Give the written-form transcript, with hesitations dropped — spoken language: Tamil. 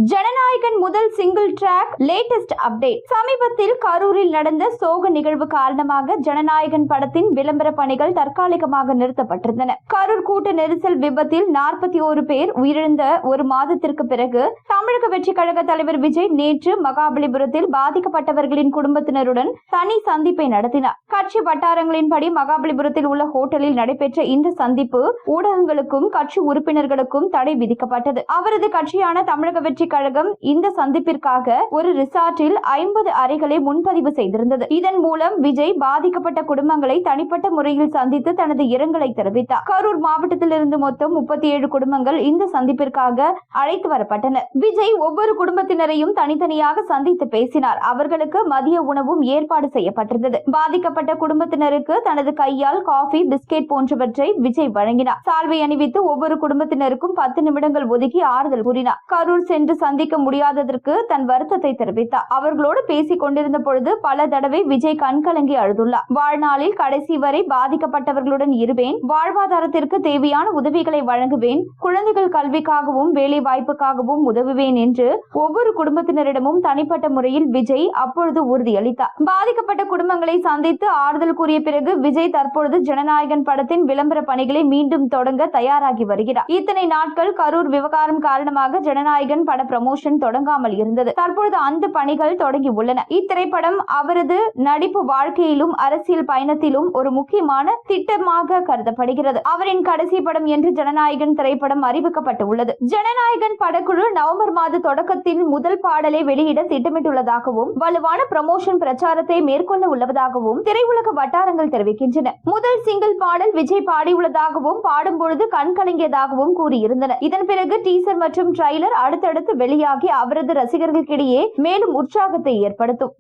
ஜனநாயகன் முதல் சிங்கிள் டிராக் லேட்டஸ்ட் அப்டேட். சமீபத்தில் கரூரில் நடந்த சோக நிகழ்வு காரணமாக ஜனநாயகன் படத்தின் விளம்பர பணிகள் தற்காலிகமாக நிறுத்தப்பட்டிருந்தன. கரூர் கூட்ட நெரிசல் விபத்தில் 41 பேர் உயிரிழந்த ஒரு மாதத்திற்கு பிறகு தமிழக வெற்றி கழக தலைவர் விஜய் நேற்று மகாபலிபுரத்தில் பாதிக்கப்பட்டவர்களின் குடும்பத்தினருடன் தனி சந்திப்பை நடத்தினார். கட்சி வட்டாரங்களின்படி மகாபலிபுரத்தில் உள்ள ஹோட்டலில் நடைபெற்ற இந்த சந்திப்பு ஊடகங்களுக்கும் கட்சி உறுப்பினர்களுக்கும் தடை விதிக்கப்பட்டது. அவரது கட்சியான தமிழக வெற்றி கழகம் இந்த சந்திப்பிற்காக ஒரு ரிசார்ட்டில் 50 அறைகளை முன்பதிவு செய்திருந்தது. இதன் மூலம் விஜய் பாதிக்கப்பட்ட குடும்பங்களை தனிப்பட்ட முறையில் சந்தித்து தனது இரங்கலை தெரிவித்தார். கரூர் மாவட்டத்திலிருந்து மொத்தம் 37 குடும்பங்கள் இந்த சந்திப்பிற்காக அழைத்து வரப்பட்டனர். விஜய் ஒவ்வொரு குடும்பத்தினரையும் தனித்தனியாக சந்தித்து பேசினார். அவர்களுக்கு மதிய உணவும் ஏற்பாடு செய்யப்பட்டிருந்தது. பாதிக்கப்பட்ட குடும்பத்தினருக்கு தனது கையால் காஃபி, பிஸ்கெட் போன்றவற்றை விஜய் வழங்கினார். சால்வை அணிவித்து ஒவ்வொரு குடும்பத்தினருக்கும் 10 நிமிடங்கள் ஒதுக்கி ஆறுதல் கூறினார். கரூர் சென்று சந்திக்க முடியாததற்கு தன் வருத்தத்தை தெரிவித்தார். அவர்களோடு பேசிக் கொண்டிருந்த பொழுது பல தடவை விஜய் கண்கலங்கி அழுதுள்ளார். வாழ்நாளில் கடைசி வரை பாதிக்கப்பட்டவர்களுடன் இருவேன், வாழ்வாதாரத்திற்கு தேவையான உதவிகளை வழங்குவேன், குழந்தைகள் கல்விக்காகவும் வேலை வாய்ப்புக்காகவும் உதவுவேன் என்று ஒவ்வொரு குடும்பத்தினரிடமும் தனிப்பட்ட முறையில் விஜய் அப்பொழுது உறுதியளித்தார். பாதிக்கப்பட்ட குடும்பங்களை சந்தித்து ஆறுதல் கூறிய பிறகு விஜய் தற்பொழுது ஜனநாயகன் படத்தின் விளம்பர பணிகளை மீண்டும் தொடங்க தயாராகி வருகிறார். இத்தனை நாட்கள் கரூர் விவகாரம் காரணமாக ஜனநாயகன் பட ப்ரமோஷன் தொடங்காமல் இருந்தது. தற்பொழுது அந்த பணிகள் தொடங்கி உள்ளன. இத்திரைப்படம் அவரது நடிப்பு வாழ்க்கையிலும் அரசியல் பயணத்திலும் ஒரு முக்கியமான திட்டமாக கருதப்படுகிறது. அவரின் கடைசி படம் என்று ஜனநாயகன் திரைப்படம் அறிவிக்கப்பட்டுள்ளது. ஜனநாயகன் படக்குழு நவம்பர் மாத தொடக்கத்தில் முதல் பாடலை வெளியிட திட்டமிட்டுள்ளதாகவும் வலுவான ப்ரமோஷன் பிரச்சாரத்தை மேற்கொள்ள உள்ளதாகவும் திரையுலக வட்டாரங்கள் தெரிவிக்கின்றன. முதல் சிங்கிள் பாடல் விஜய் பாடியுள்ளதாகவும் பாடும்பொழுது கண் கலங்கியதாகவும் கூறியிருந்தனர். இதன் பிறகு டீசர் மற்றும் ட்ரைலர் அடுத்தடுத்து வெளியாகி அவரது ரசிகர்களுக்கிடையே மேலும் உற்சாகத்தை ஏற்படுத்தும்.